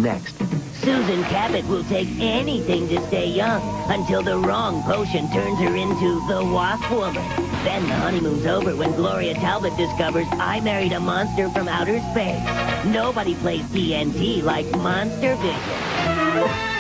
next? Susan Cabot will take anything to stay young until the wrong potion turns her into the Wasp Woman. Then the honeymoon's over when Gloria Talbot discovers I married a monster from outer space. Nobody plays TNT like MonsterVision.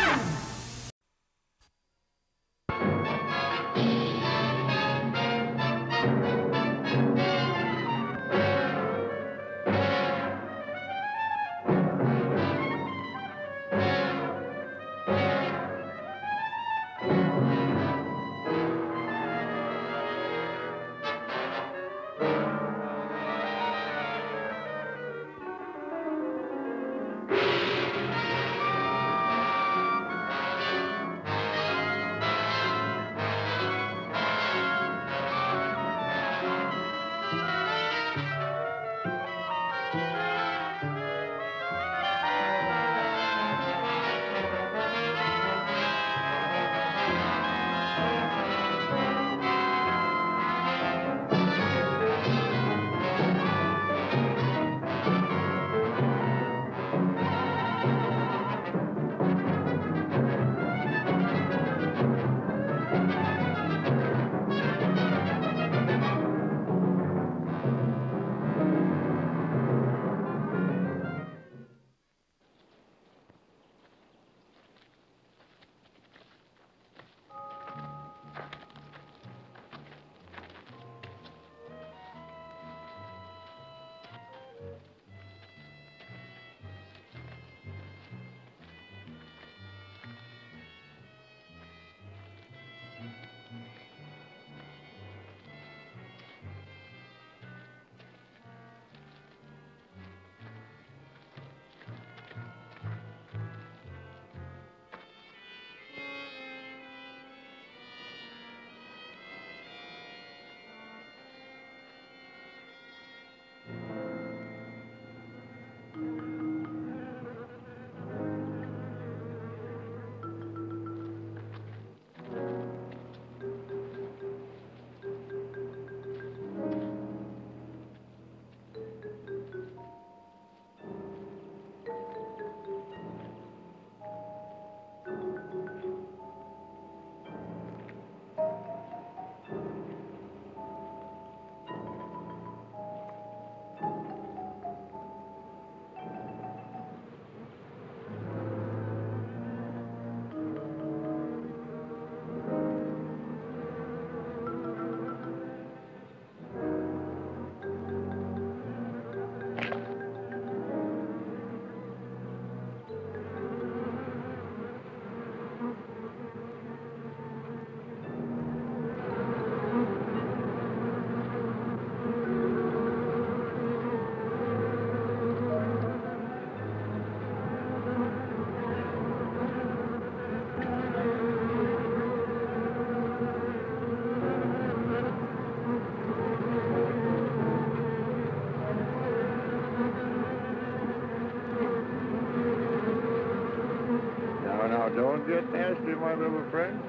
Now, don't get nasty, my little friend.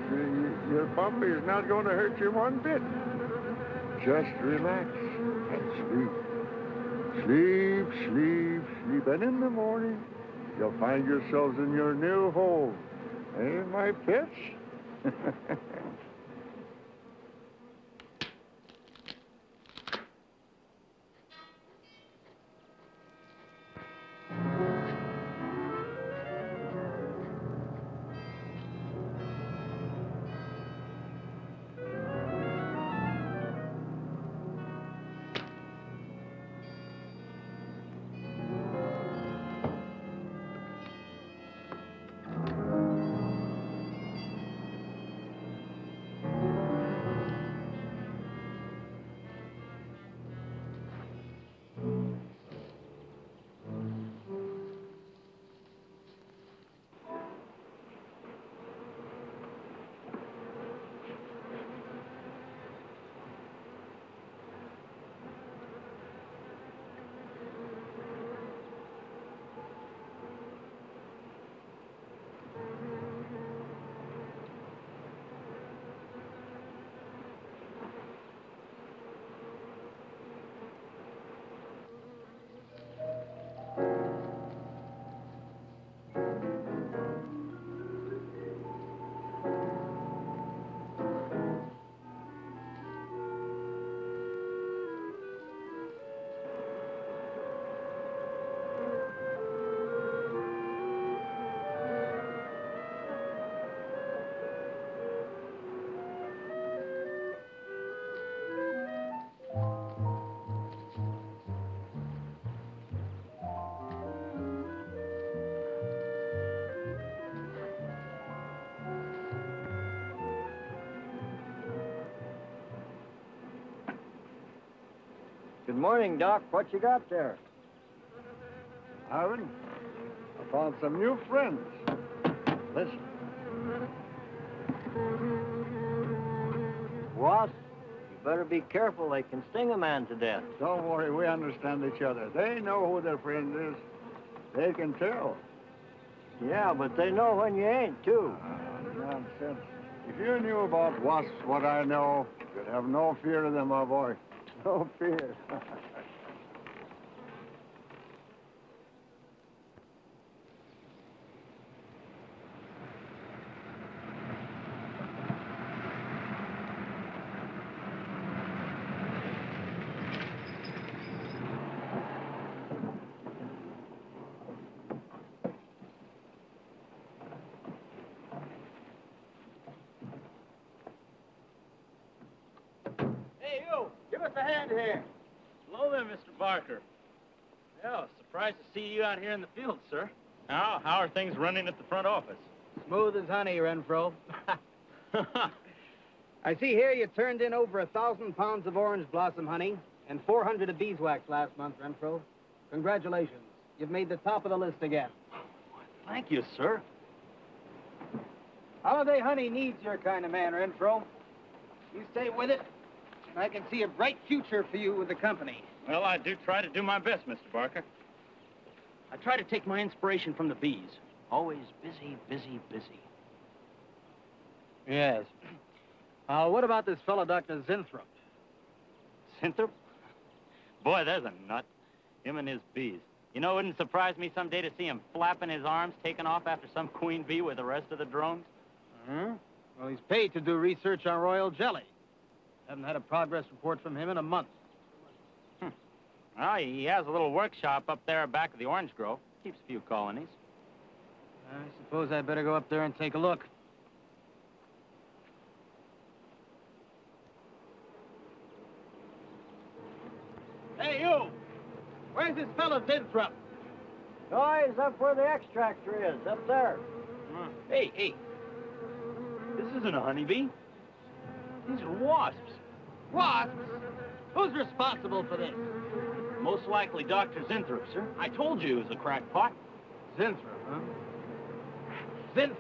Your puppy is not going to hurt you one bit. Just relax and sleep. Sleep, sleep, sleep. And in the morning, you'll find yourselves in your new home. Eh, my pets? Good morning, Doc. What you got there? Aaron, I found some new friends. Listen. Wasp, you better be careful. They can sting a man to death. Don't worry, we understand each other. They know who their friend is. They can tell. Yeah, but they know when you ain't, too. Nonsense. If you knew about wasps what I know, you'd have no fear of them, my boy. No fear. Hey, you! Give us a hand here. Hello there, Mr. Barker. Yeah, surprised to see you out here in the field, sir. How are things running at the front office? Smooth as honey, Renfro. I see here you turned in over 1,000 pounds of orange blossom honey and 400 of beeswax last month, Renfro. Congratulations. You've made the top of the list again. Thank you, sir. Holiday honey needs your kind of man, Renfro. You stay with it, and I can see a bright future for you with the company. Well, I do try to do my best, Mr. Barker. I try to take my inspiration from the bees. Always busy, busy, busy. Yes. What about this fellow, Dr. Zinthrop? Zinthrop? Boy, there's a nut. Him and his bees. You know, it wouldn't surprise me someday to see him flapping his arms, taking off after some queen bee with the rest of the drones. Huh? Well, he's paid to do research on royal jelly. Haven't had a progress report from him in a month. Well, he has a little workshop up there back of the orange grove. Keeps a few colonies. I suppose I better go up there and take a look. Hey, you! Where's this fellow Zinthrop? Oh, he's up where the extractor is, up there. Hey. This isn't a honeybee. These are wasps. Wasps? Who's responsible for this? Most likely Dr. Zinthrop, sir. I told you he was a crackpot. Zinthrop, huh? Zinthrop.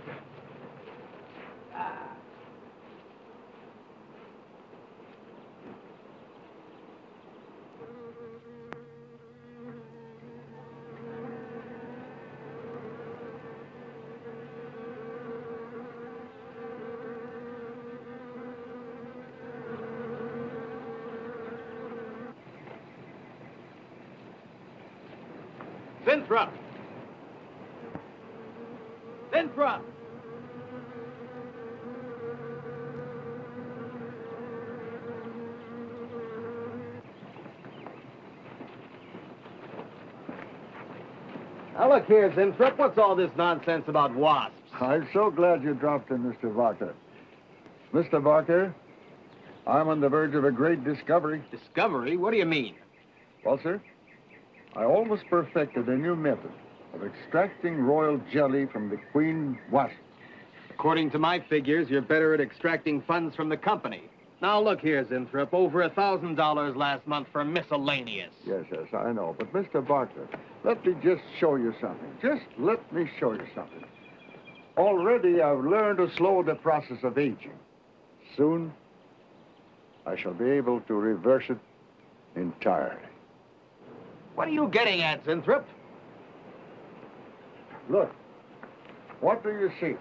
Zinthrop! Zinthrop! Now, look here, Zinthrop. What's all this nonsense about wasps? I'm so glad you dropped in, Mr. Barker. Mr. Barker, I'm on the verge of a great discovery. Discovery? What do you mean? Well, sir, I almost perfected a new method of extracting royal jelly from the queen wasp. According to my figures, you're better at extracting funds from the company. Now, look here, Zinthrop. Over $1,000 last month for miscellaneous. Yes, I know. But, Mr. Barker, let me just show you something. Just let me show you something. Already, I've learned to slow the process of aging. Soon, I shall be able to reverse it entirely. What are you getting at, Zinthrop? Look, what do you see?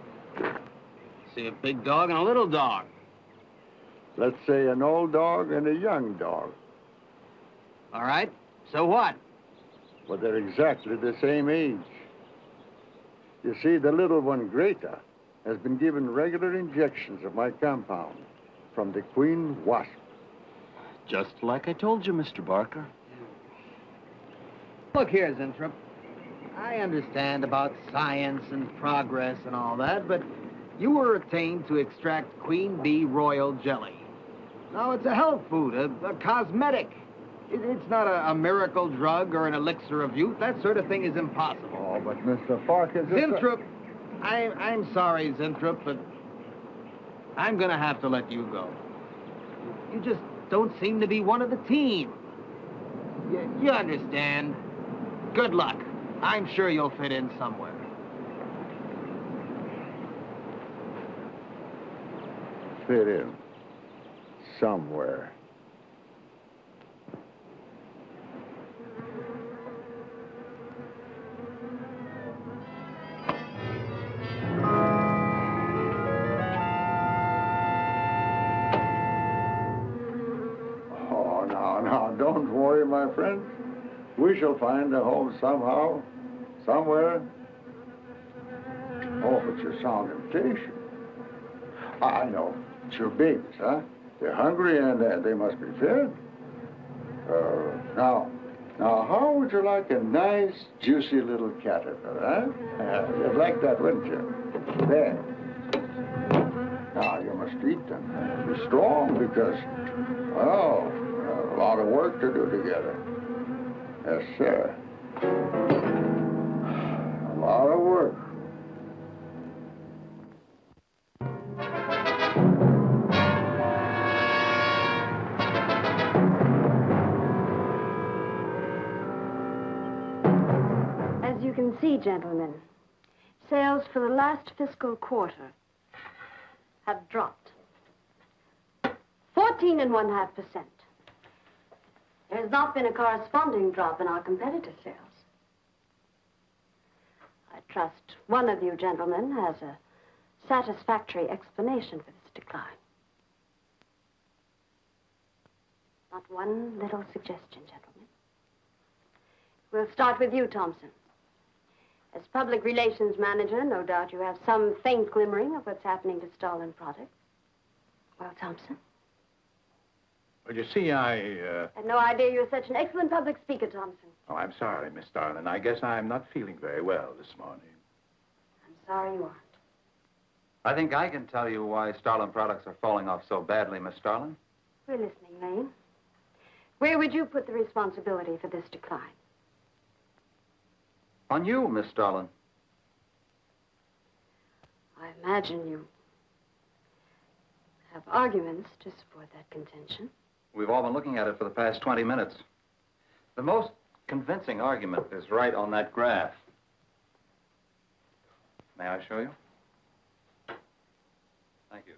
See a big dog and a little dog. Let's say an old dog and a young dog. All right. So what? Well, they're exactly the same age. You see, the little one, Greta, has been given regular injections of my compound from the queen wasp. Just like I told you, Mr. Barker. Look here, Zinthrop. I understand about science and progress and all that, but you were attained to extract queen bee royal jelly. Now, it's a health food, a cosmetic. It's not a miracle drug or an elixir of youth. That sort of thing is impossible. Oh, but Mr. Farkas... Zinthrop, I'm sorry, Zinthrop, but I'm going to have to let you go. You just don't seem to be one of the team. You understand. Good luck. I'm sure you'll fit in somewhere. Fit in. Somewhere. Oh, now, don't worry, my friend. We shall find a home somehow, somewhere. Oh, but you sound impatient. I know. It's your babies, huh? They're hungry and they must be fed. Now, how would you like a nice, juicy little caterpillar, huh? You'd like that, wouldn't you? There. Now, you must eat them. Be strong because, well, a lot of work to do together. Yes, sir. A lot of work. As you can see, gentlemen, sales for the last fiscal quarter have dropped 14.5%. There has not been a corresponding drop in our competitor sales. I trust one of you gentlemen has a satisfactory explanation for this decline. Not one little suggestion, gentlemen. We'll start with you, Thompson. As public relations manager, no doubt you have some faint glimmering of what's happening to stolen products. Well, Thompson? Well, you see, I had no idea you were such an excellent public speaker, Thompson. Oh, I'm sorry, Miss Starlin. I guess I'm not feeling very well this morning. I'm sorry you aren't. I think I can tell you why Starlin products are falling off so badly, Miss Starlin. We're listening, Lane. Where would you put the responsibility for this decline? On you, Miss Starlin. I imagine you have arguments to support that contention. We've all been looking at it for the past 20 minutes. The most convincing argument is right on that graph. May I show you? Thank you.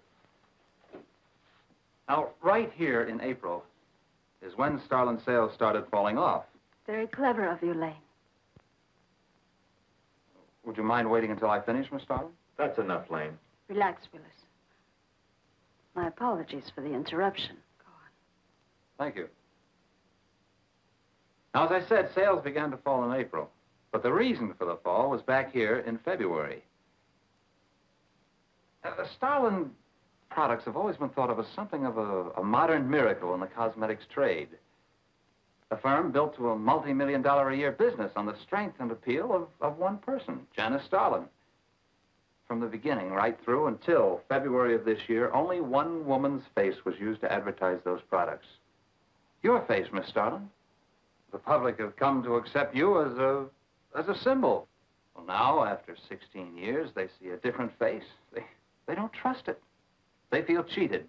Now, right here in April is when Starlin sales started falling off. Very clever of you, Lane. Would you mind waiting until I finish, Miss Starlin? That's enough, Lane. Relax, Willis. My apologies for the interruption. Go on. Thank you. Now, as I said, sales began to fall in April. But the reason for the fall was back here in February. The Starlin products have always been thought of as something of a modern miracle in the cosmetics trade. A firm built to a multi-million-dollar-a-year business on the strength and appeal of one person, Janice Starlin. From the beginning, right through until February of this year, only one woman's face was used to advertise those products. Your face, Miss Starlin. The public have come to accept you as a symbol. Well, now, after 16 years, they see a different face. They don't trust it. They feel cheated.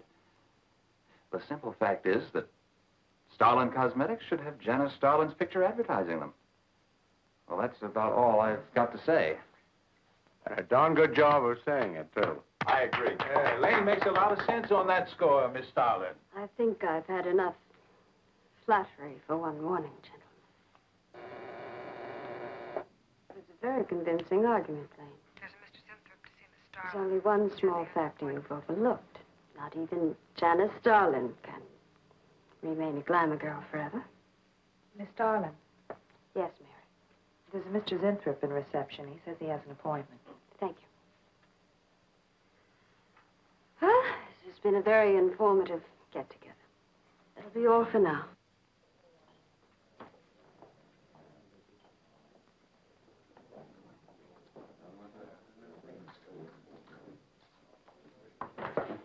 The simple fact is that Starlin Cosmetics should have Janice Starlin's picture advertising them. Well, that's about all I've got to say. A darn good job of saying it, too. I agree. Lane makes a lot of sense on that score, Miss Starlin. I think I've had enough flattery for one morning, gentlemen. It was a very convincing argument, Lane. There's a Mr. Zinthrop to see Miss Starlin. There's only one small factor you've overlooked. Not even Janice Starlin can remain a glamour girl forever. Miss Starlin, Yes, Mary. there's a Mr. Zinthrop in reception. He says he has an appointment. Thank you. Well, this has been a very informative get-together. That'll be all for now.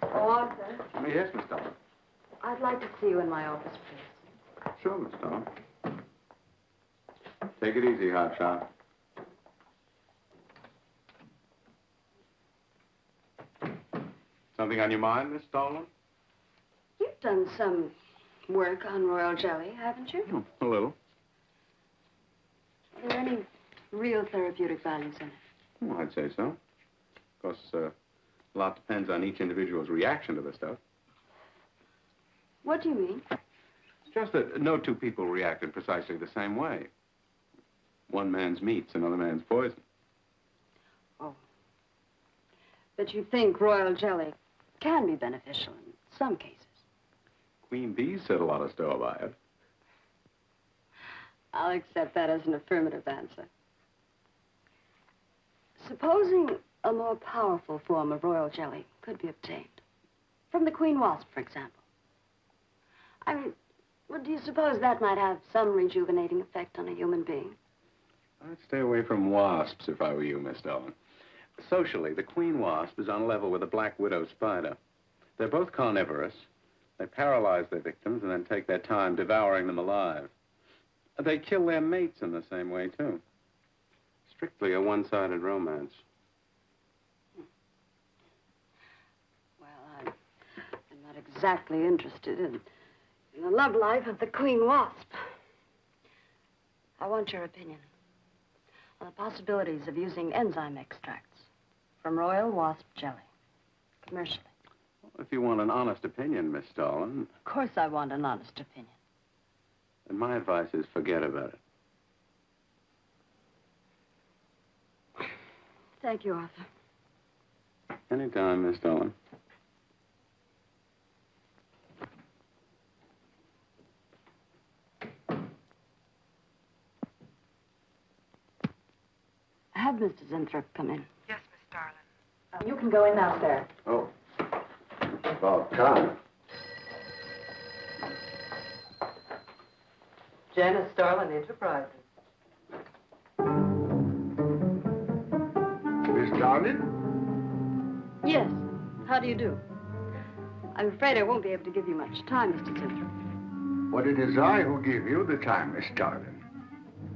Oh, Arthur, Yes, Miss Starlin. I'd like to see you in my office, please. Sure, Miss Starlin. Take it easy, hotshot. Something on your mind, Miss Starlin? You've done some work on royal jelly, haven't you? A little. Are there any real therapeutic values in it? Well, I'd say so. Of course, a lot depends on each individual's reaction to the stuff. What do you mean? Just that no two people react in precisely the same way. One man's meat's another man's poison. Oh. But you think royal jelly can be beneficial in some cases? Queen bees set a lot of store by it. I'll accept that as an affirmative answer. Supposing a more powerful form of royal jelly could be obtained. From the queen wasp, for example. I mean, well, do you suppose that might have some rejuvenating effect on a human being? I'd stay away from wasps if I were you, Miss Dolan. Socially, the queen wasp is on a level with the black widow spider. They're both carnivorous. They paralyze their victims and then take their time devouring them alive. They kill their mates in the same way, too. Strictly a one-sided romance. Well, I'm not exactly interested in the love life of the queen wasp. I want your opinion on the possibilities of using enzyme extracts from royal wasp jelly, commercially. Well, if you want an honest opinion, Miss Dolan... Of course I want an honest opinion. then my advice is forget about it. Thank you, Arthur. Anytime, Miss Dolan. Have Mr. Zinthrop come in. Yes, Miss Darling. You can go in now, sir. Oh, about time. Janice Starlin Enterprises. Miss Darling? Yes. How do you do? I'm afraid I won't be able to give you much time, Mr. Zinthrop. But it is I who give you the time, Miss Darling.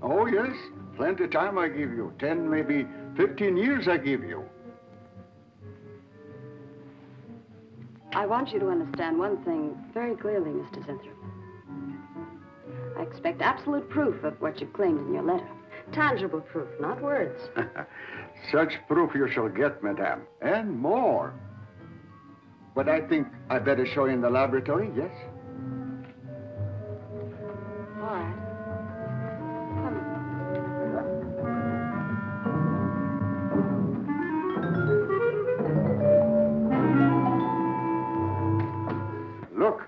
Oh, yes. Plenty time I give you. 10, maybe 15 years I give you. I want you to understand one thing very clearly, Mr. Zinthrop. I expect absolute proof of what you claimed in your letter. Tangible proof, not words. Such proof you shall get, madame, and more. But I think I better show you in the laboratory, yes? All right. Come in. Look.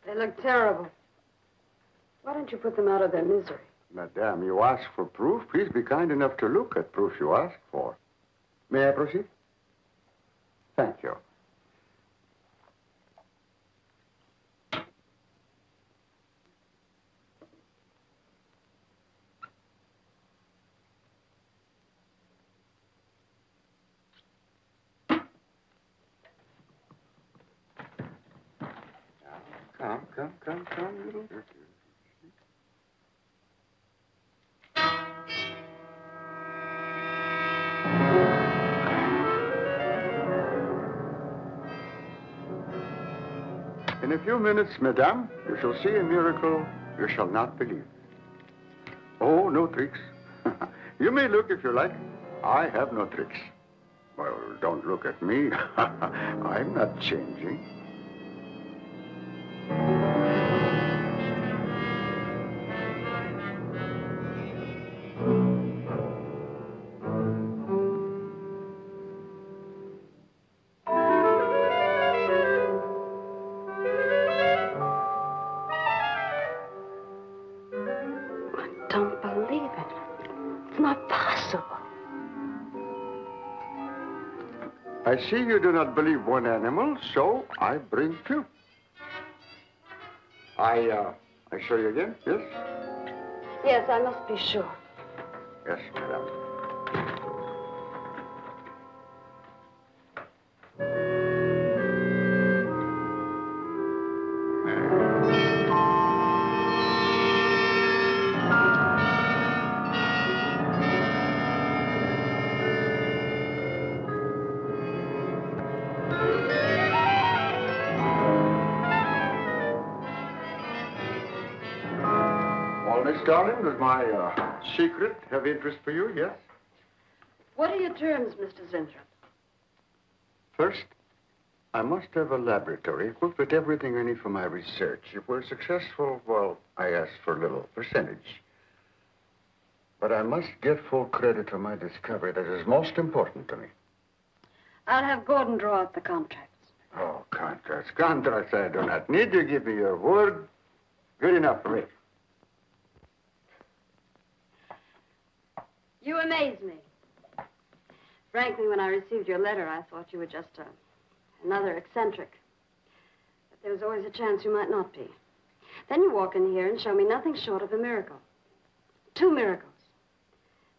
They look terrible. Why don't you put them out of their misery? Madame, you ask for proof. Please be kind enough to look at proof you ask for. May I proceed? Thank you. Come, little. In a few minutes, madame, you shall see a miracle you shall not believe. Oh, no tricks. You may look if you like. I have no tricks. Well, don't look at me. I'm not changing. Don't believe it. It's not possible. I see you do not believe one animal, so I bring two. I show you again, yes? Yes, I must be sure. Yes, madame. All this Starling, does my secret have interest for you? Yes? What are your terms, Mr. Zinthrop? First, I must have a laboratory equipped with everything I need for my research. If we're successful, well, I ask for a little percentage. But I must get full credit for my discovery. That is most important to me. I'll have Gordon draw up the contracts. Oh, contracts. Contracts I do not need. You give me your word. Good enough for me. You amaze me. Frankly, when I received your letter, I thought you were just another eccentric. But there was always a chance you might not be. Then you walk in here and show me nothing short of a miracle. 2 miracles.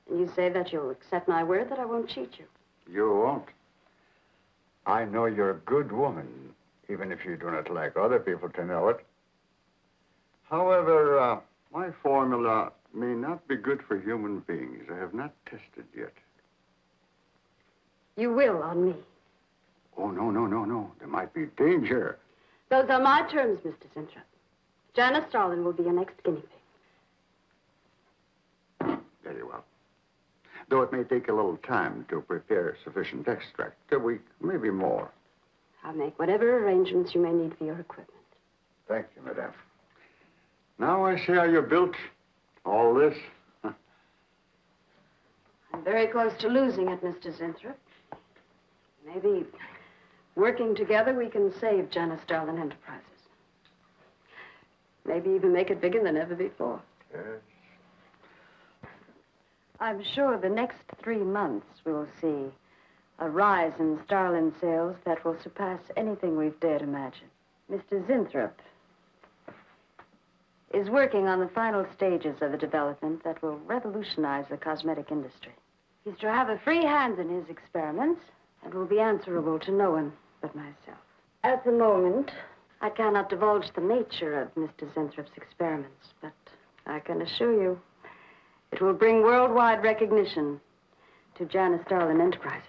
And you say that you'll accept my word that I won't cheat you. You won't. I know you're a good woman, even if you do not like other people to know it. However, my formula may not be good for human beings. I have not tested yet. You will on me. Oh, no. There might be danger. Those are my terms, Mr. Zinthrop. Janice Starlin will be your next guinea pig. Very well. Though it may take a little time to prepare sufficient extract. A week, maybe more. I'll make whatever arrangements you may need for your equipment. Thank you, madame. Now I see how you built all this. I'm very close to losing it, Mr. Zinthrop. Maybe working together we can save Janice Starlin Enterprises. Maybe even make it bigger than ever before. Yes. I'm sure the next 3 months we'll see a rise in Starlin sales that will surpass anything we've dared imagine. Mr. Zinthrop is working on the final stages of a development that will revolutionize the cosmetic industry. He's to have a free hand in his experiments and will be answerable to no one but myself. At the moment, I cannot divulge the nature of Mr. Zinthrop's experiments, but I can assure you it will bring worldwide recognition to Janice Starlin Enterprises.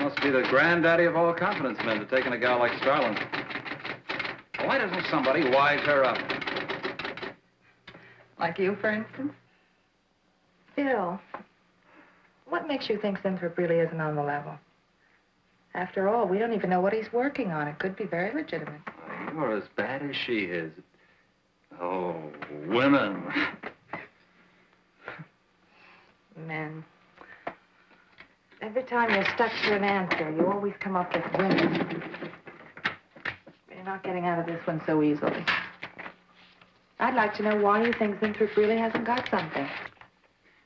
Must be the granddaddy of all confidence men to taking a gal like Starlin. Why doesn't somebody wise her up? Like you, for instance? Bill, what makes you think Zinthrop really isn't on the level? After all, we don't even know what he's working on. It could be very legitimate. You're as bad as she is. Oh, women. Men. Every time you're stuck to an answer, you always come up with women. You're not getting out of this one so easily. I'd like to know why you think Zinthrop really hasn't got something.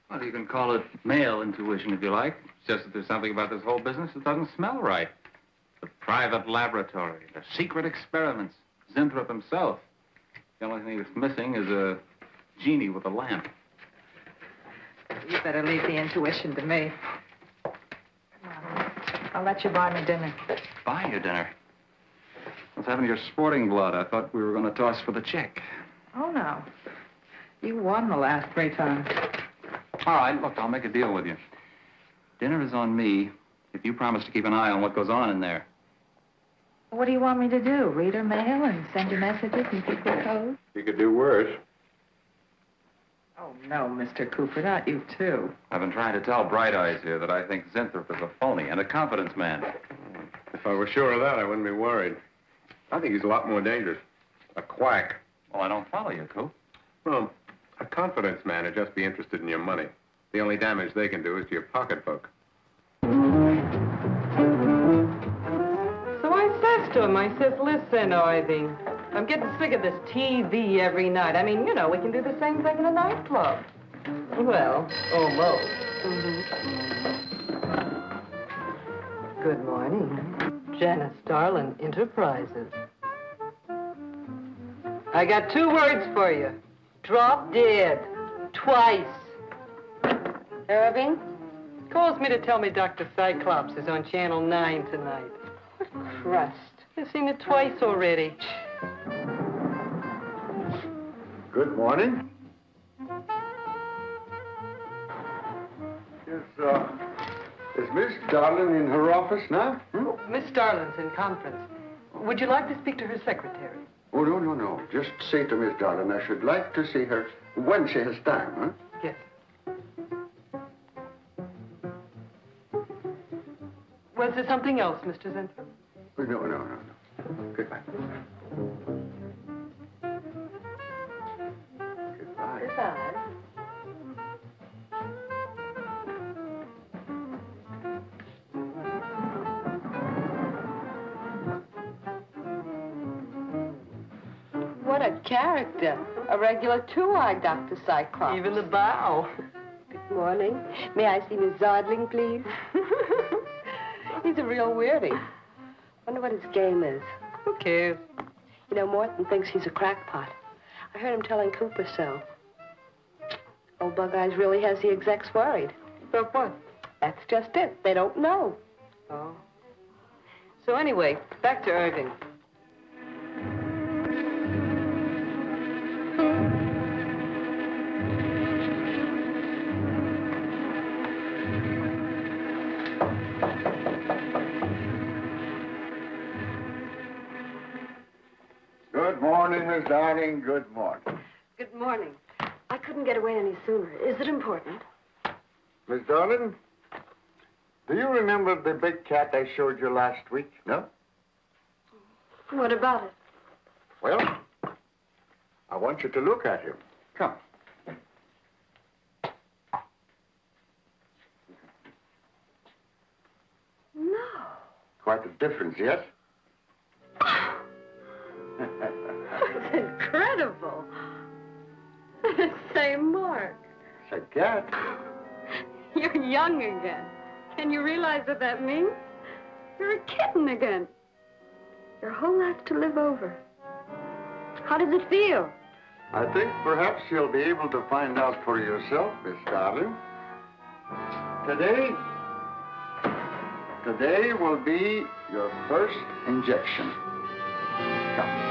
Well, you can call it male intuition if you like. It's just that there's something about this whole business that doesn't smell right. The private laboratory, the secret experiments, Zinthrop himself. The only thing that's missing is a genie with a lamp. You better leave the intuition to me. I'll let you buy me dinner. Buy you dinner? What's happened to your sporting blood? I thought we were going to toss for the check. Oh, no. You won the last 3 times. All right, look, I'll make a deal with you. Dinner is on me if you promise to keep an eye on what goes on in there. What do you want me to do? Read her mail and send you messages and keep the code? You could do worse. Oh, no, Mr. Cooper, not you, too. I've been trying to tell Bright Eyes here that I think Zinthrop is a phony and a confidence man. If I were sure of that, I wouldn't be worried. I think he's a lot more dangerous. A quack. Well, I don't follow you, Coop. Well, a confidence man would just be interested in your money. The only damage they can do is to your pocketbook. So I says to him, I says, listen, Ivy, I'm getting sick of this TV every night. I mean, you know, we can do the same thing in a nightclub. Well, almost. Good morning. Janice Starlin Enterprises. I got 2 words for you. Drop dead. Twice. Irving calls me to tell me Dr. Cyclops is on Channel 9 tonight. What crust. I've seen it twice already. Good morning. Is Miss Darling in her office now? Miss Starlin's in conference. Would you like to speak to her secretary? Oh, no. Just say to Miss Darling I should like to see her when she has time, huh? Yes. Was there something else, Mr. Zentrum? No. Goodbye. Goodbye. Goodbye. What a character. A regular 2-eyed Dr. Cyclops. Even the bow. Good morning. May I see Miss Zodling, please? He's a real weirdie. Wonder what his game is. Who cares? You know, Morton thinks he's a crackpot. I heard him telling Cooper so. Old Bug Eyes really has the execs worried. About what? That's just it. They don't know. Oh. So anyway, back to Irving. Good morning, Miss Darling. Good morning. Good morning. I couldn't get away any sooner. Is it important? Miss Darling, do you remember the big cat I showed you last week? No? What about it? Well, I want you to look at him. Come. No. Quite a difference, yes? That's incredible. Same mark. It's a cat. You're young again. Can you realize what that means? You're a kitten again. Your whole life to live over. How does it feel? I think perhaps you'll be able to find out for yourself, Miss Darling. Today will be your first injection. Come.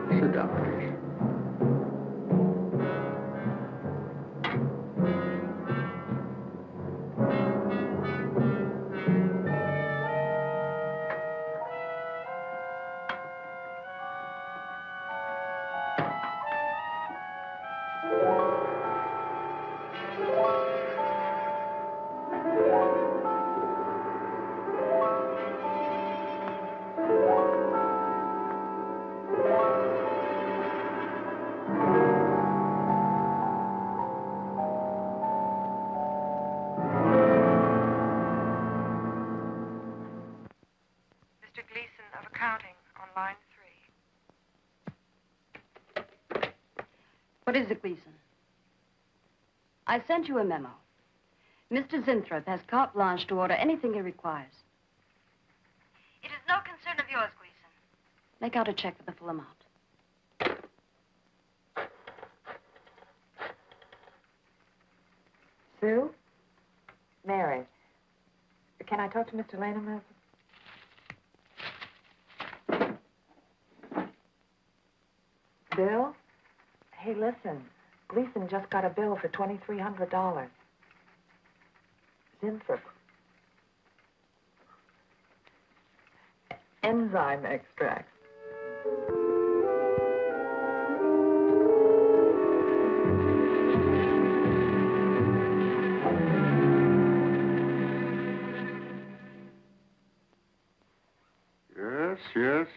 Sit down, please. What is it, Gleason? I sent you a memo. Mr. Zinthrop has carte blanche to order anything he requires. It is no concern of yours, Gleason. Make out a check for the full amount. Sue? Mary. Can I talk to Mr. Lanham? Bill? Hey, listen. Gleason just got a bill for $2,300. Zinthrop. Enzyme extract.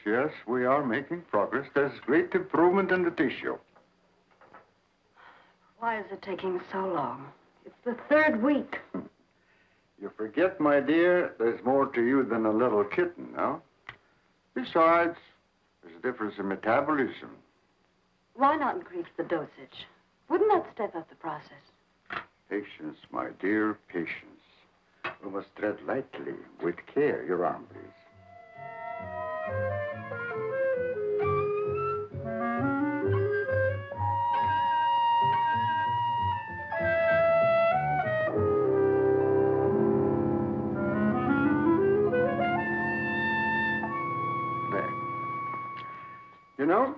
Yes, we are making progress. There's great improvement in the tissue. Why is it taking so long? It's the 3rd week. You forget, my dear, there's more to you than a little kitten, no? Besides, there's a difference in metabolism. Why not increase the dosage? Wouldn't that step up the process? Patience, my dear, patience. We must tread lightly, with care. Your arm, please. There. You know,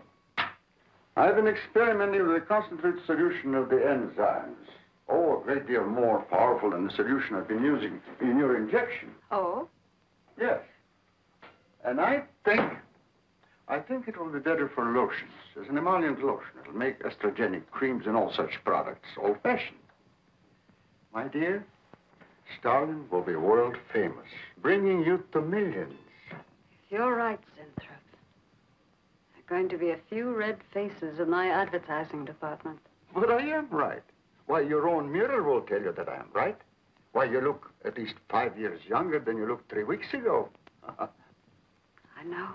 I've been experimenting with a concentrated solution of the enzymes. Oh, a great deal more powerful than the solution I've been using in your injection. Oh? Yes. And I think it will be better for lotions. As an emollient lotion, it'll make estrogenic creams and all such products old-fashioned. My dear, Stalin will be world famous, bringing you to millions. You're right, Zinthrop. There are going to be a few red faces in my advertising department. But I am right. Why, your own mirror will tell you that I am right. Why, you look at least 5 years younger than you looked 3 weeks ago. I know.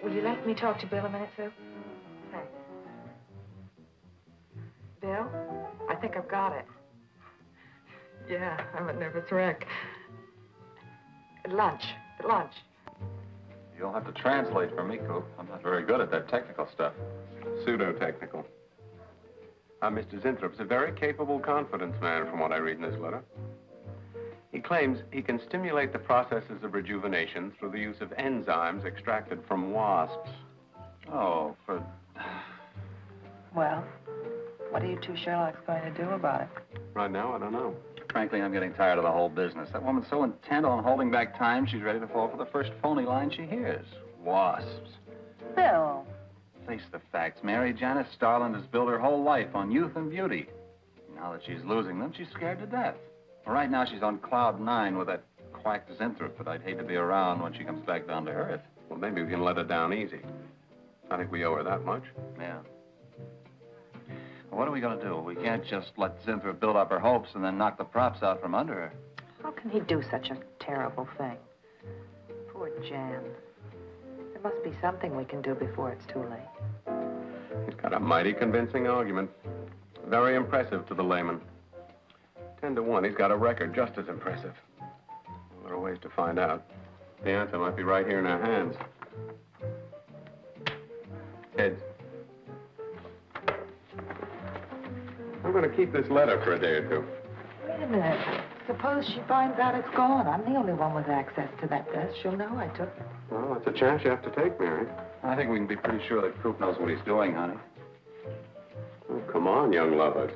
Will you let me talk to Bill a minute, Sue? Thanks. Bill, I think I've got it. Yeah, I'm a nervous wreck. At lunch. You'll have to translate for me, Coop. I'm not very good at that technical stuff. Pseudo-technical. Mr. Zinthrup's a very capable confidence man, from what I read in his letter. He claims he can stimulate the processes of rejuvenation through the use of enzymes extracted from wasps. Oh, for... Well, what are you two Sherlocks going to do about it? Right now, I don't know. Frankly, I'm getting tired of the whole business. That woman's so intent on holding back time, she's ready to fall for the first phony line she hears. Wasps. Bill. Face the facts, Mary. Janice Starland has built her whole life on youth and beauty. Now that she's losing them, she's scared to death. Well, right now, she's on cloud 9 with that quack Zinthrop that I'd hate to be around when she comes back down to earth. Well, maybe we can let her down easy. I think we owe her that much. Yeah. Well, what are we going to do? We can't just let Zinthrop build up her hopes and then knock the props out from under her. How can he do such a terrible thing? Poor Jan. There must be something we can do before it's too late. He's got a mighty convincing argument. Very impressive to the layman. 10 to 1, he's got a record just as impressive. There are ways to find out. The answer might be right here in our hands. Heads. I'm going to keep this letter for a day or two. Wait a minute. Suppose she finds out it's gone. I'm the only one with access to that desk. She'll know I took it. Well, that's a chance you have to take, Mary. I think we can be pretty sure that Coop knows what he's doing, honey. Oh, come on, young lovers.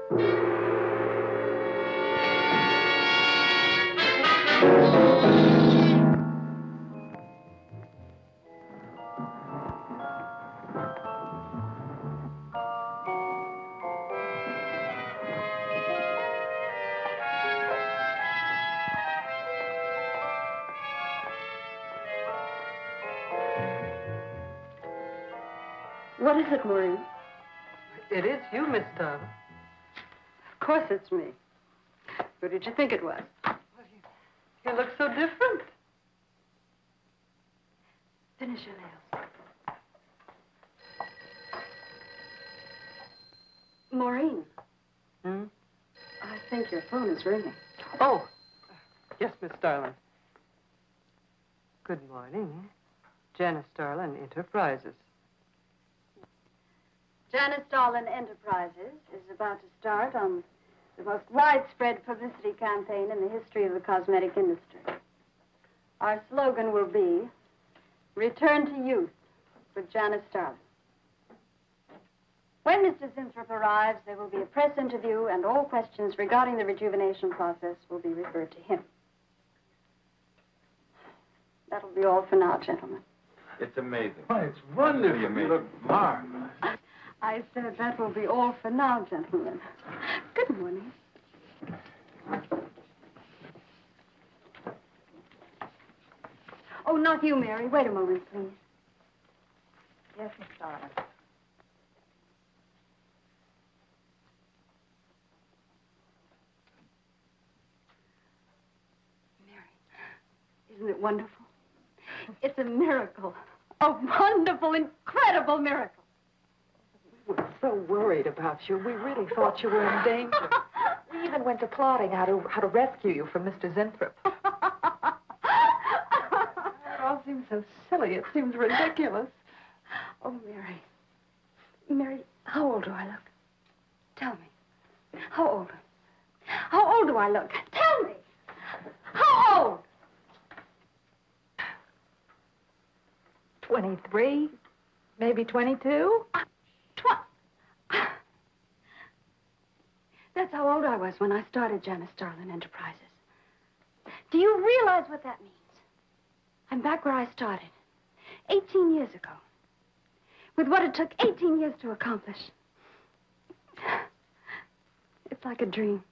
What is it, Maureen? It is you, Miss Starling. Of course it's me. Who did you think it was? You look so different. Finish your nails. Maureen. Hmm? I think your phone is ringing. Oh, yes, Miss Starling. Good morning. Janice Starling Enterprises. Janice Starlin Enterprises is about to start on the most widespread publicity campaign in the history of the cosmetic industry. Our slogan will be, Return to Youth with Janice Starlin. When Mr. Zinthrop arrives, there will be a press interview, and all questions regarding the rejuvenation process will be referred to him. That'll be all for now, gentlemen. It's amazing. Why, it's wonderful. You look marvelous. I said that will be all for now, gentlemen. Good morning. Oh, not you, Mary. Wait a moment, please. Yes, Miss Starlin. Mary, isn't it wonderful? It's a miracle. A wonderful, incredible miracle. We were so worried about you. We really thought you were in danger. We even went to plotting how to rescue you from Mr. Zinthrop. It all seems so silly. It seems ridiculous. Oh, Mary. Mary, how old do I look? Tell me. How old? How old do I look? Tell me. How old? 23, maybe 22. That's how old I was when I started Janice Starlin Enterprises. Do you realize what that means? I'm back where I started, 18 years ago, with what it took 18 years to accomplish. It's like a dream.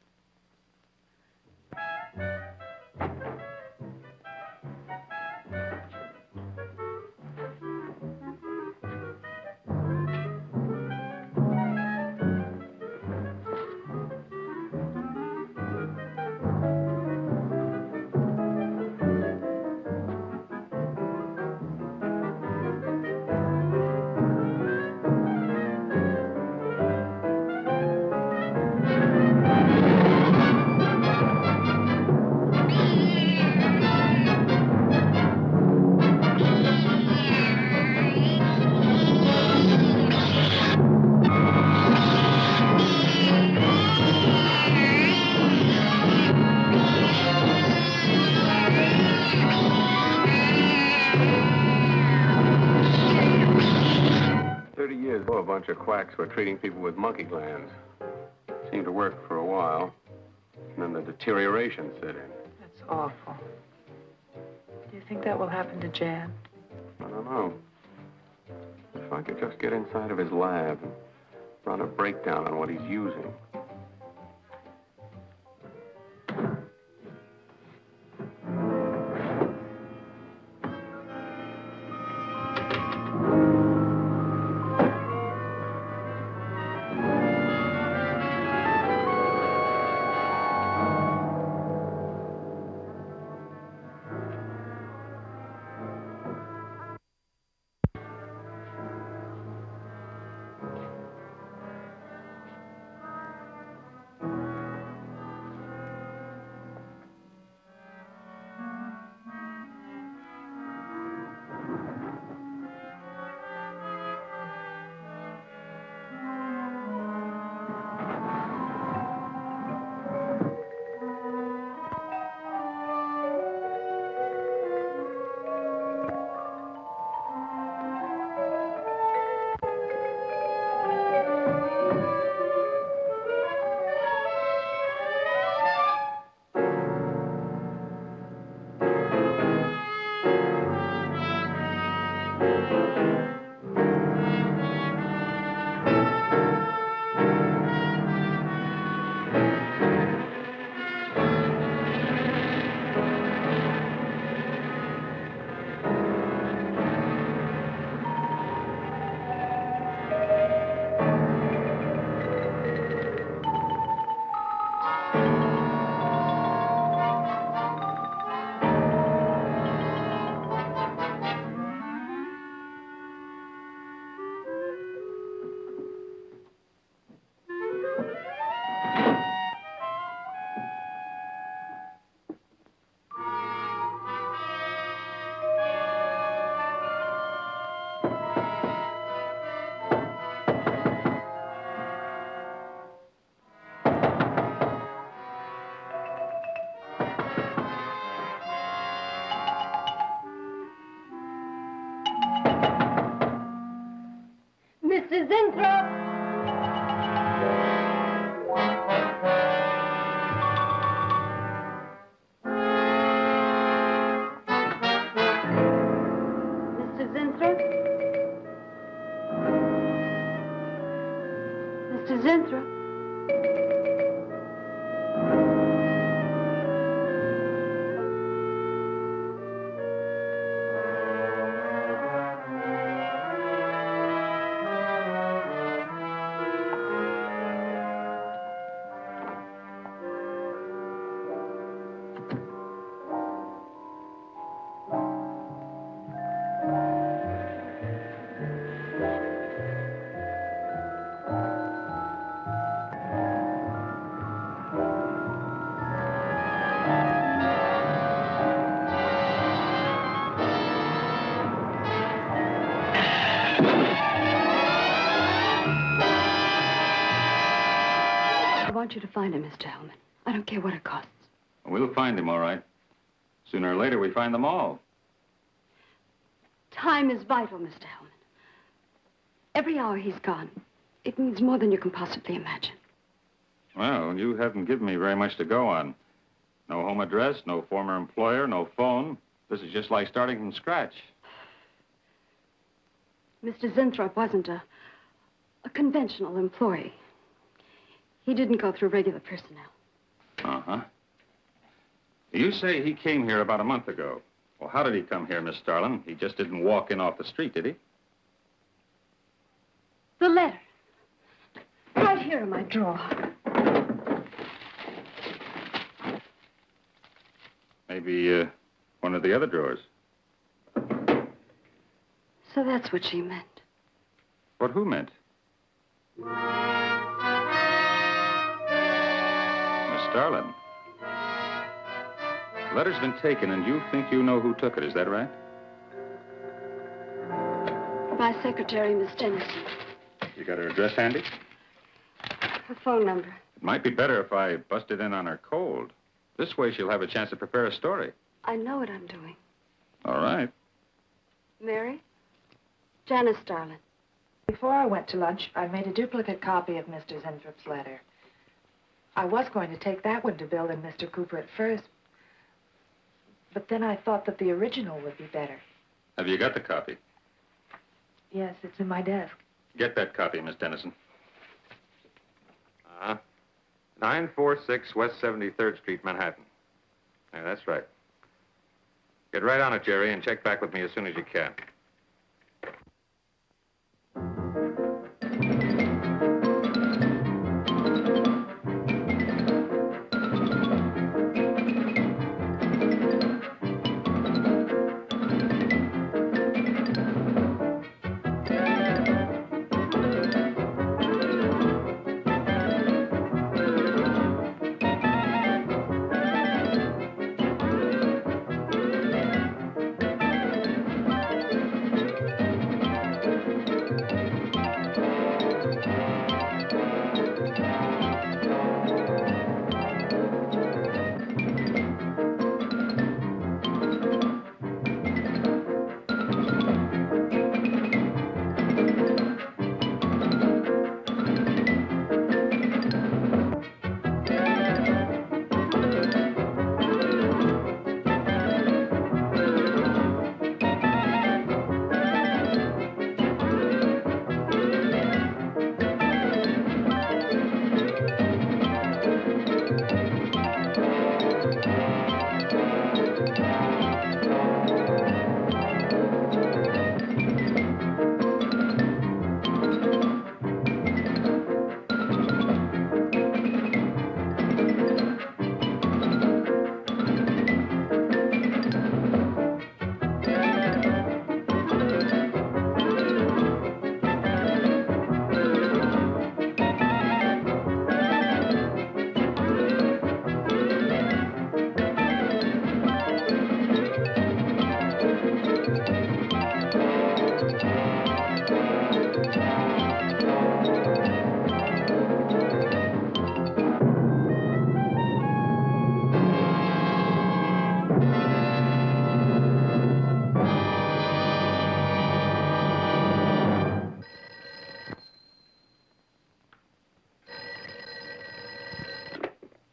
A bunch of quacks were treating people with monkey glands. Seemed to work for a while, and then the deterioration set in. That's awful. Do you think that will happen to Jan? I don't know. If I could just get inside of his lab and run a breakdown on what he's using. Mr. Zinthrop. I want you to find him, Mr. Hellman. I don't care what it costs. We'll find him, all right. Sooner or later, we find them all. Time is vital, Mr. Hellman. Every hour he's gone, it means more than you can possibly imagine. Well, you haven't given me very much to go on. No home address, no former employer, no phone. This is just like starting from scratch. Mr. Zinthrop wasn't a conventional employee. He didn't go through regular personnel. Uh-huh. You say he came here about a month ago. Well, how did he come here, Miss Starlin? He just didn't walk in off the street, did he? The letter. Right here in my drawer. Maybe one of the other drawers. So that's what she meant. What who meant? Miss Starlin. The letter's been taken, and you think you know who took it, is that right? My secretary, Miss Dennison. You got her address handy? Her phone number. It might be better if I busted in on her cold. This way she'll have a chance to prepare a story. I know what I'm doing. All right. Mary? Janice Starlin. Before I went to lunch, I made a duplicate copy of Mr. Zintrop's letter. I was going to take that one to Bill and Mr. Cooper at first, but then I thought that the original would be better. Have you got the copy? Yes, it's in my desk. Get that copy, Miss Dennison. 946 West 73rd Street, Manhattan. Yeah, that's right. Get right on it, Jerry, and check back with me as soon as you can.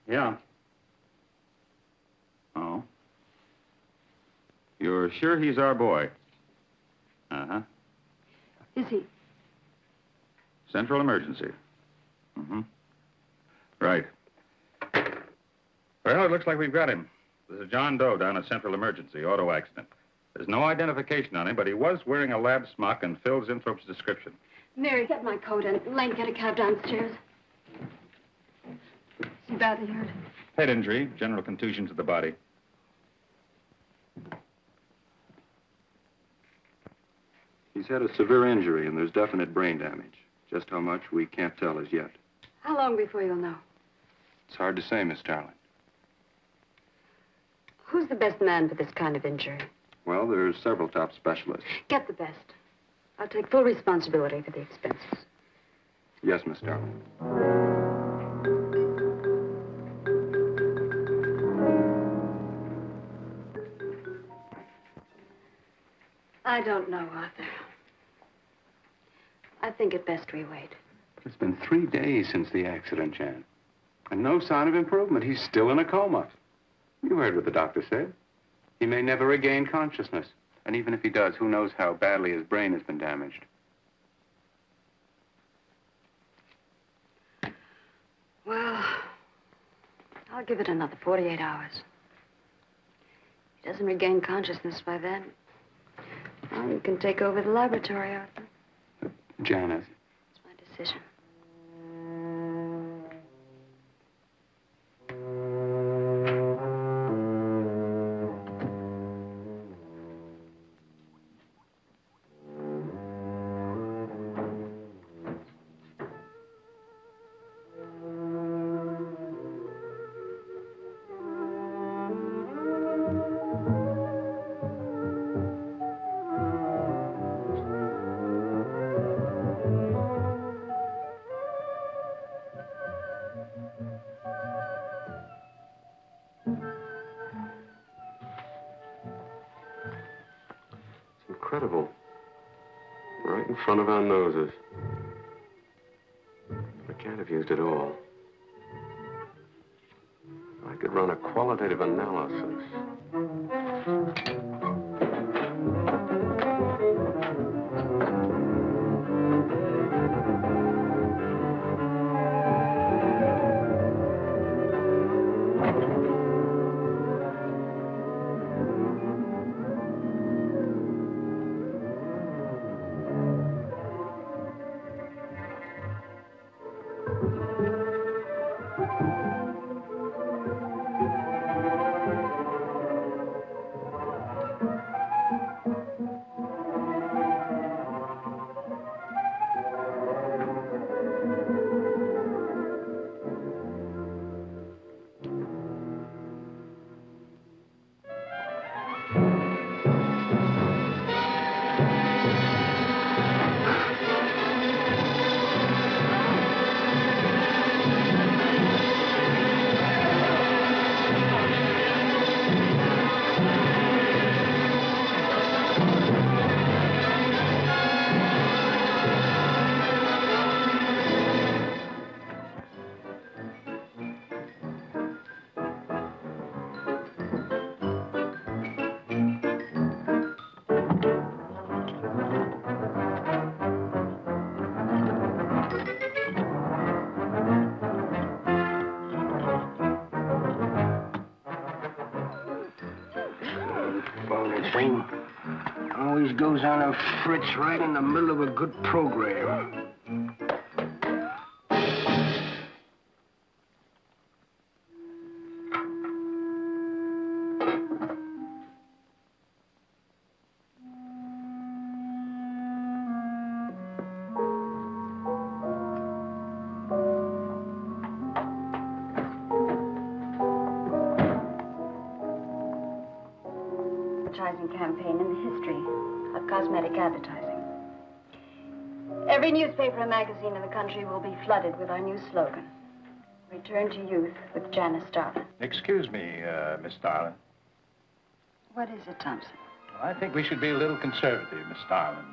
Yeah. Oh. You're sure he's our boy? Uh-huh. Is he? Central emergency. Mm-hmm. Right. Well, it looks like we've got him. This is John Doe down at Central Emergency, auto accident. There's no identification on him, but he was wearing a lab smock and fills Inthrope's description. Mary, get my coat and Lane, get a cab downstairs. Is he badly hurt? Head injury, general contusion to the body. He's had a severe injury, and there's definite brain damage. Just how much, we can't tell as yet. How long before you'll know? It's hard to say, Miss Starling. Who's the best man for this kind of injury? Well, there's several top specialists. Get the best. I'll take full responsibility for the expenses. Yes, Miss Starling. I don't know, Arthur. I think it best we wait. It's been 3 days since the accident, Jan. And no sign of improvement. He's still in a coma. You heard what the doctor said. He may never regain consciousness. And even if he does, who knows how badly his brain has been damaged. Well, I'll give it another 48 hours. If he doesn't regain consciousness by then, well, you can take over the laboratory, Arthur. Janet. It's my decision. Incredible. Right in front of our noses. I can't have used it all. I could run a qualitative analysis. Thing always goes on a fritz right in the middle of a good program. Campaign in the history of cosmetic advertising. Every newspaper and magazine in the country will be flooded with our new slogan, Return to Youth with Janice Starlin. Excuse me, Miss Starlin. What is it, Thompson? I think we should be a little conservative, Miss Starlin.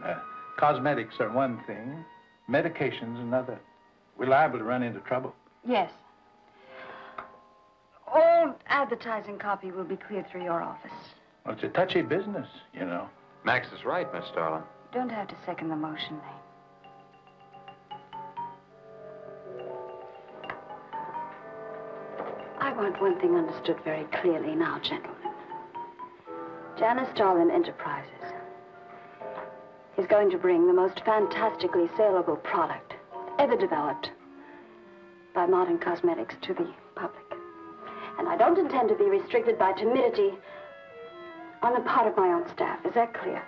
Cosmetics are one thing, medications another. We're liable to run into trouble. Yes. All advertising copy will be cleared through your office. Well, it's a touchy business, you know. Max is right, Miss Starlin. You don't have to second the motion, want one thing understood very clearly now, gentlemen. Janice Starlin Enterprises is going to bring the most fantastically saleable product ever developed by modern cosmetics to the public. And I don't intend to be restricted by timidity on the part of my own staff. Is that clear?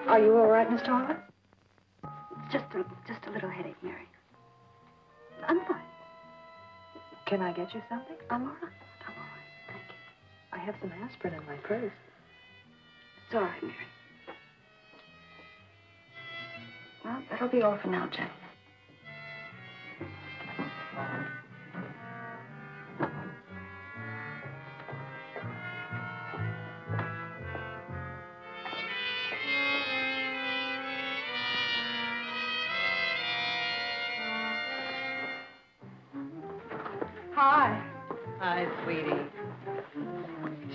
Are you all right, Mr. Harlan? Just a little headache, Mary. I'm fine. Can I get you something? I'm all right. I'm all right. Thank you. I have some aspirin in my purse. It's all right, Mary. Well, that'll be all for now, gentlemen. Hi. Hi, sweetie.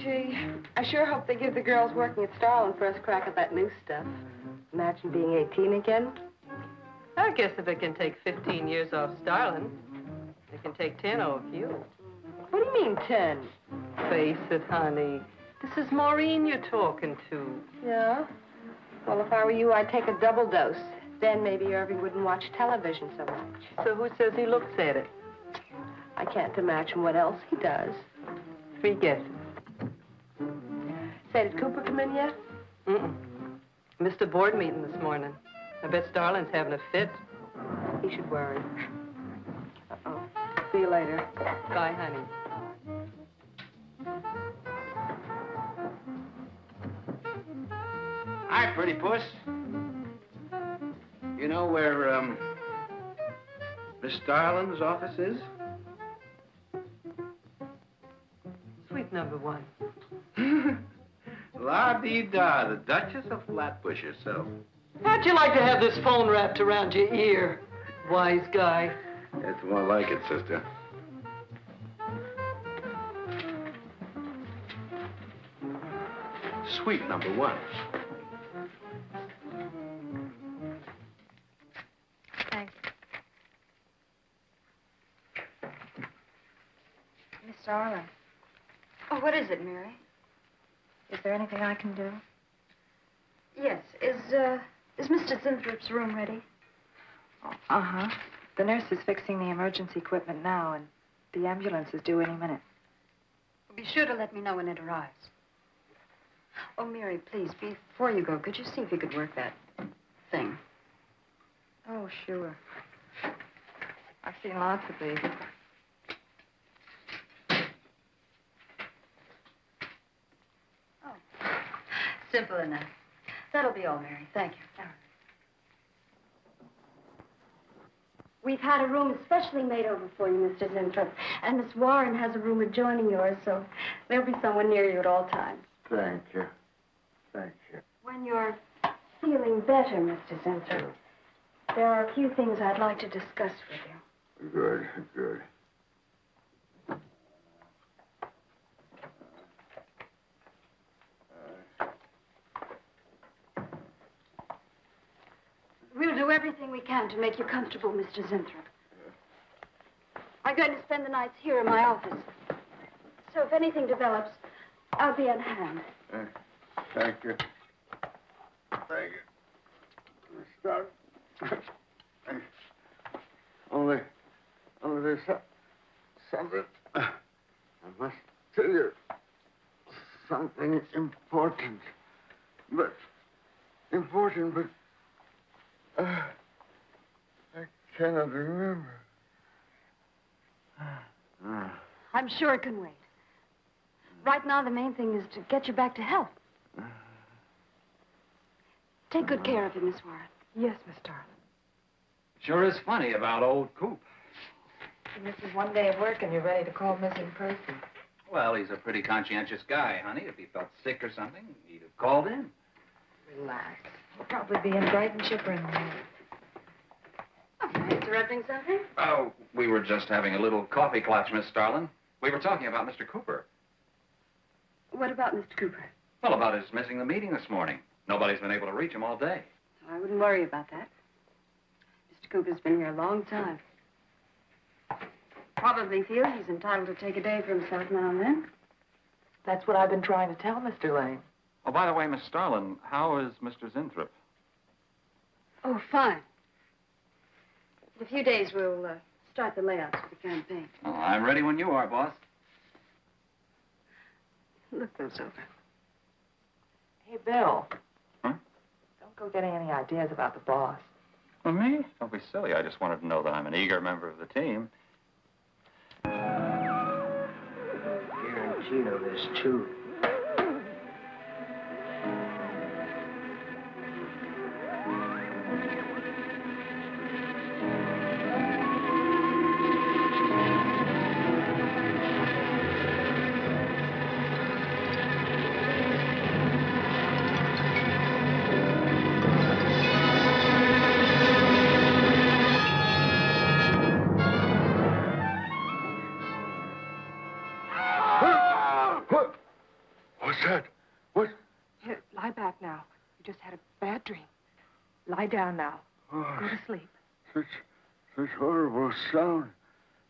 Gee, I sure hope they give the girls working at Starlin first crack at that new stuff. Imagine being 18 again. I guess if it can take 15 years off Starlin, it can take 10 off you. What do you mean 10? Face it, honey. This is Maureen you're talking to. Yeah? Well, if I were you, I'd take a double dose. Then maybe Irving wouldn't watch television so much. So who says he looks at it? I can't imagine what else he does. 3 guesses. Say, did Cooper come in yet? Missed a board meeting this morning. I bet Starlin's having a fit. He should worry. Uh-oh. See you later. Bye, honey. Hi, pretty puss. You know where, Miss Starlin's office is? Suite number 1. La-dee-da, the Duchess of Flatbush herself. How'd you like to have this phone wrapped around your ear, wise guy? It's more like it, sister. Suite number 1. Thanks. Miss Starlin, Oh, what is it, Mary? is there anything I can do? Yes. Is Mr. Zinthrop's room ready? Uh-huh. The nurse is fixing the emergency equipment now, and the ambulance is due any minute. Be sure to let me know when it arrives. Oh, Mary, please, before you go, could you see if you could work that thing? Oh, sure. I've seen lots of these. Simple enough. That'll be all, Mary. Thank you. We've had a room especially made over for you, Mr. Zinthrop. And Miss Warren has a room adjoining yours, so there'll be someone near you at all times. Thank you. Thank you. When you're feeling better, Mr. Zinthrop, there are a few things I'd like to discuss with you. Good, good. We'll do everything we can to make you comfortable, Mr. Zinthrop. I'm going to spend the nights here in my office. So if anything develops, I'll be on hand. Thank you. Thank you. Start. Only there's something. I must tell you. Something important. But I cannot remember. I'm sure it can wait. Right now, the main thing is to get you back to health. Take good care of him, Miss Warren. Yes, Miss Starlin. Sure is funny about old Coop. This is one day of work and you're ready to call missing person. Well, he's a pretty conscientious guy, honey. If he felt sick or something, he'd have called in. Relax. He'll probably be in bright and chipper in the morning. Am I interrupting something? Oh, we were just having a little coffee clutch, Miss Starlin. We were talking about Mr. Cooper. What about Mr. Cooper? Well, about his missing the meeting this morning. Nobody's been able to reach him all day. I wouldn't worry about that. Mr. Cooper's been here a long time. Probably feels he's entitled to take a day for himself now and then. That's what I've been trying to tell Mr. Lane. Oh, by the way, Miss Starlin, how is Mr. Zinthrop? Oh, fine. In a few days, we'll start the layouts for the campaign. Oh, I'm ready when you are, boss. Look those over. Hey, Bill. Huh? Don't go getting any ideas about the boss. Well, me? Don't be silly. I just wanted to know that I'm an eager member of the team. Guaranteed of this, too. What's that? What? Here, lie back now. You just had a bad dream. Lie down now. Oh, Go to sleep. such horrible sound.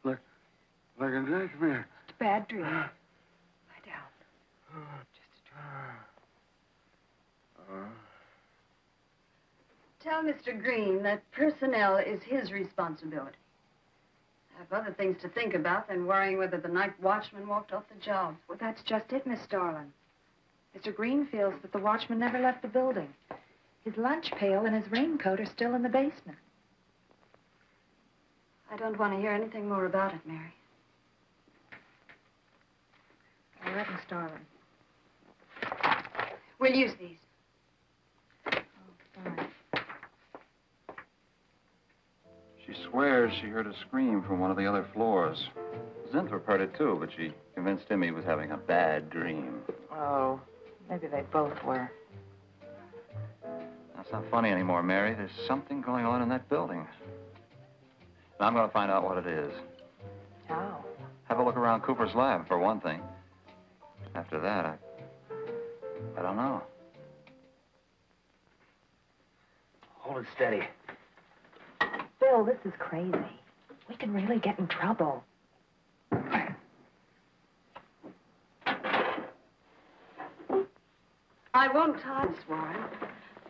Like a nightmare. It's a bad dream. Lie down. Just a dream. Tell Mr. Green that personnel is his responsibility. I have other things to think about than worrying whether the night watchman walked off the job. Well, that's just it, Miss Starlin. Mr. Green feels that the watchman never left the building. His lunch pail and his raincoat are still in the basement. I don't want to hear anything more about it, Mary. All right, Miss Starlin. We'll use these. Fine. She swears she heard a scream from one of the other floors. Zinthrop heard it, too, but she convinced him he was having a bad dream. Oh, maybe they both were. That's not funny anymore, Mary. There's something going on in that building. Now, I'm going to find out what it is. How? Have a look around Cooper's lab, for one thing. After that, I don't know. Hold it steady. Bill, this is crazy. We can really get in trouble. I won't tie this, Warren,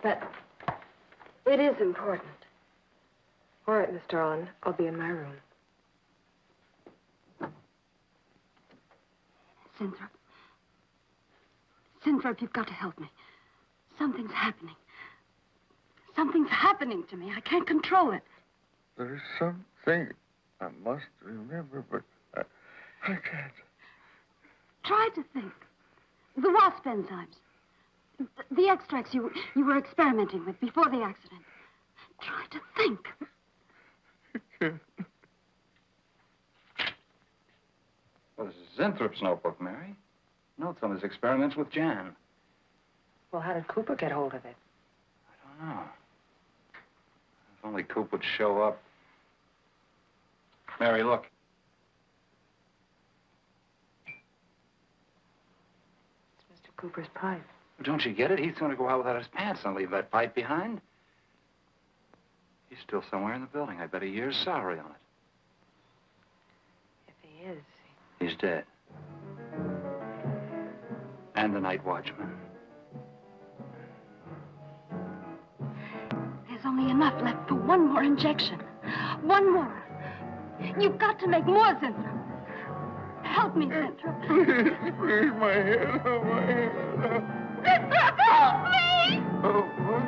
but it is important. All right, Miss Starlin. I'll be in my room. Zinthrop. Zinthrop, you've got to help me. Something's happening. Something's happening to me. I can't control it. There is something I must remember, but I can't. Try to think. The wasp enzymes. The extracts you were experimenting with before the accident. Try to think. Well, this is Zinthrop's notebook, Mary. Notes on his experiments with Jan. Well, how did Cooper get hold of it? I don't know. If only Coop would show up. Mary, look. It's Mr. Cooper's pipe. Don't you get it? He's going to go out without his pants and leave that pipe behind. He's still somewhere in the building. I bet a year's salary on it. If he is. He's dead. And the night watchman. There's only enough left for one more injection. One more. You've got to make more, Zinthrop. Help me, Zinthrop. Please, my head, oh, my head. Zinthrop, help me! Oh, what?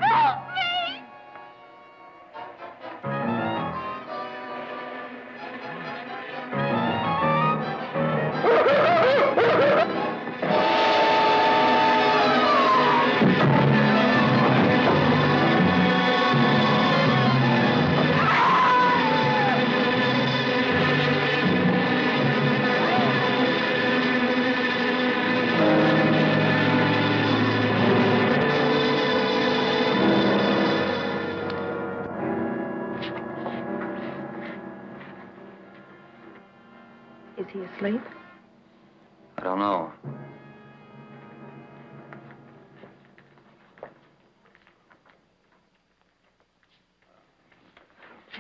Help me! Is he asleep? I don't know.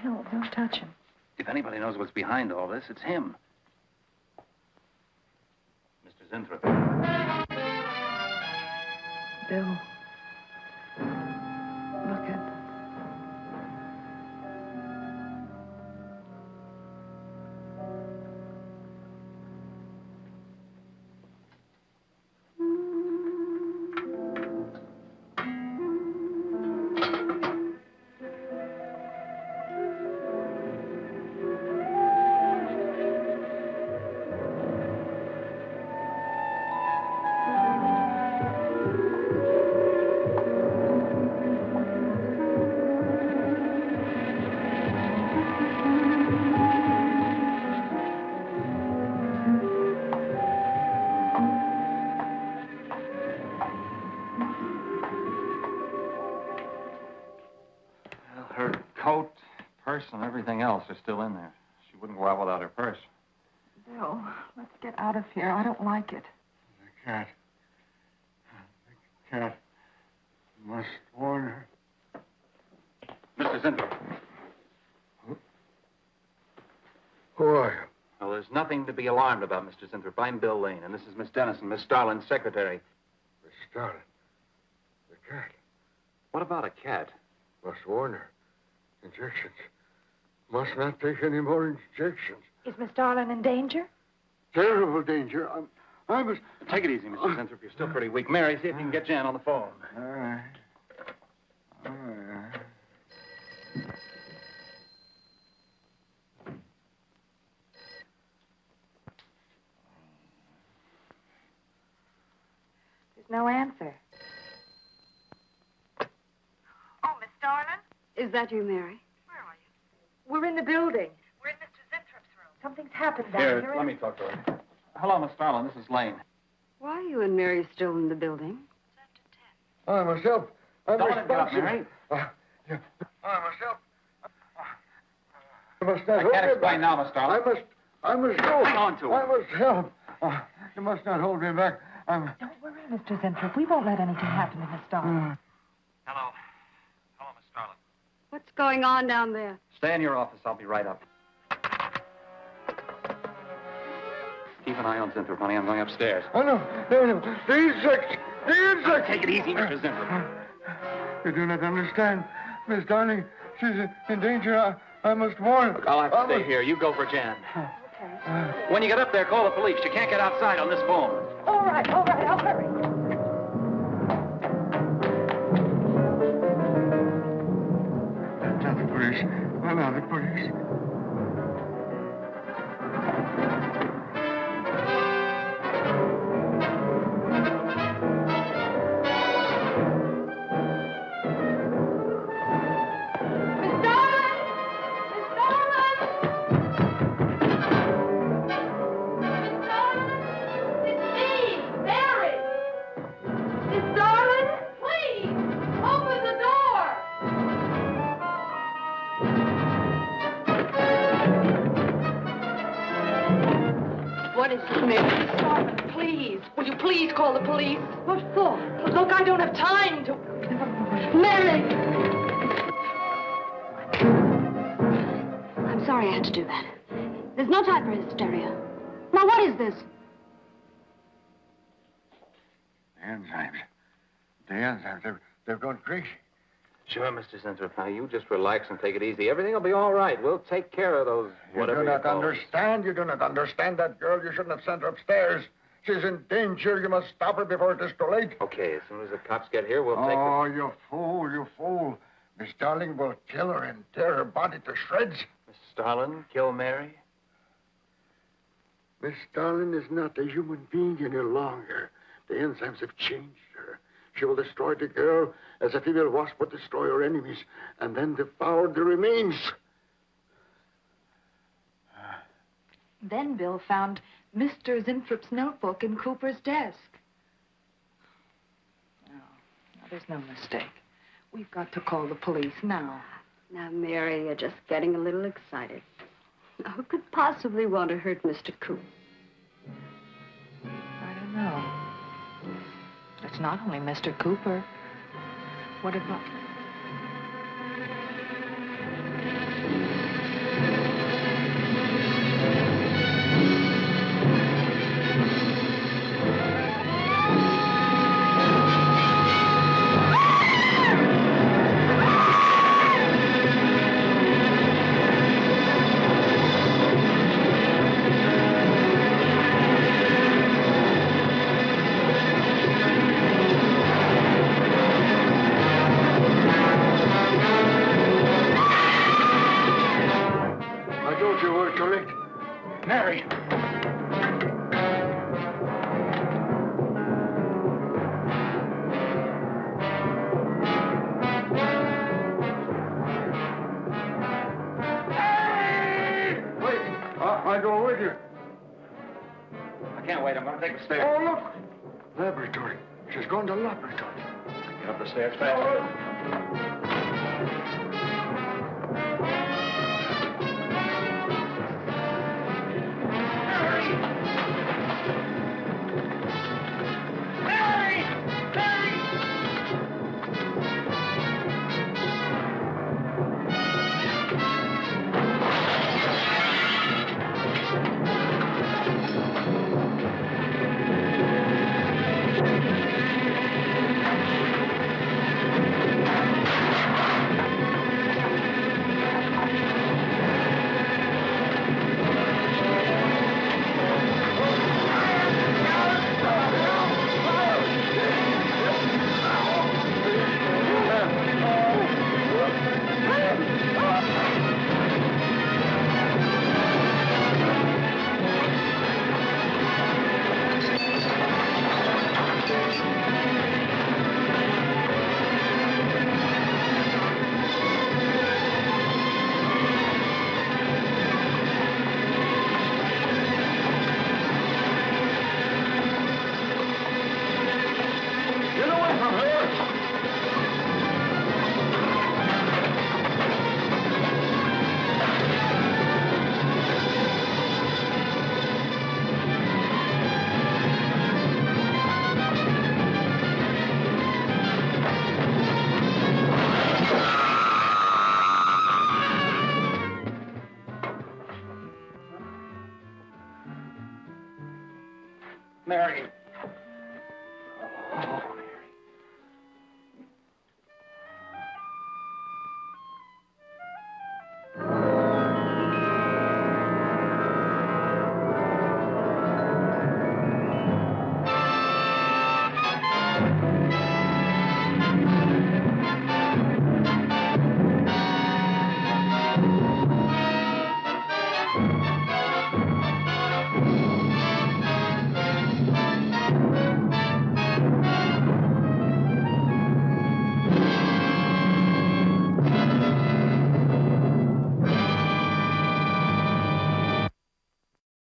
Bill, don't touch him. If anybody knows what's behind all this, it's him. Mr. Zinthrop. Bill. Look at... Her coat, purse, and everything else are still in there. She wouldn't go out without her purse. Bill, let's get out of here. I don't like it. The cat. The cat. Must warn her. Mr. Zinthrop. Who are you? Well, there's nothing to be alarmed about, Mr. Zinthrop. I'm Bill Lane, and this is Miss Dennison, Miss Starlin's secretary. Miss Starlin. The cat. What about a cat? Must warn her. Injections. Must not take any more injections. Is Miss Darlin in danger? Terrible danger. I must... Take it easy, Mr. Zinthrop. You're still pretty weak. Mary, see if you can get Jan on the phone. All right. All right. There's no answer. Oh, Miss Darlin? Is that you, Mary? Where are you? We're in the building. We're in Mr. Zinthrop's room. Something's happened down Here, here. let me talk to her. Hello, Miss Starlin. This is Lane. Why are you and Mary still in the building? I must help. I'm Don't let him get up, responsible. Mary. Yeah. I must help. I must not I hold can't me explain back. now, Miss Starlin. I must go. Hang on to her. I must help. You must not hold me back. Don't worry, Mr. Zinthrop. We won't let anything happen to Miss Darlin. Hello. Hello, Miss Starlin. What's going on down there? Stay in your office. I'll be right up. Keep an eye on Zinthrop, honey. I'm going upstairs. Oh, no. The insects. The insects. Take it easy, Mr. Zinthrop. You do not understand. Miss Darling, she's in danger. I must warn her. Look, I'll have to stay here. You go for Jan. Okay. When you get up there, call the police. You can't get outside on this phone. All right. I'll hurry. Not the police. No, not the police. What is it, Mary? Darlin, please. Will you please call the police? What for? Look, I don't have time to... Mary! I'm sorry I had to do that. There's no time for hysteria. Now, what is this? The enzymes. The enzymes. They've gone crazy. Sure, Mr. Zinthrop. Now, you just relax and take it easy. Everything will be all right. We'll take care of those, whatever You do not call them. understand. You do not understand that girl. You shouldn't have sent her upstairs. She's in danger. You must stop her before it is too late. Okay, as soon as the cops get here, we'll take her. Oh, you fool, you fool. Miss Darling will kill her and tear her body to shreds. Miss Starlin, kill Mary? Miss Darling is not a human being any longer. The enzymes have changed her. She will destroy the girl as a female wasp would destroy her enemies, and then devour the remains. Then Bill found Mr. Zinthrop's notebook in Cooper's desk. No, there's no mistake. We've got to call the police now. Now, Mary, you're just getting a little excited. Now, who could possibly want to hurt Mr. Cooper? I don't know. It's not only Mr. Cooper. What about... I go with you? I can't wait. I'm going to take the stairs. Oh, look! Laboratory. She's going to laboratory. Get up the stairs fast.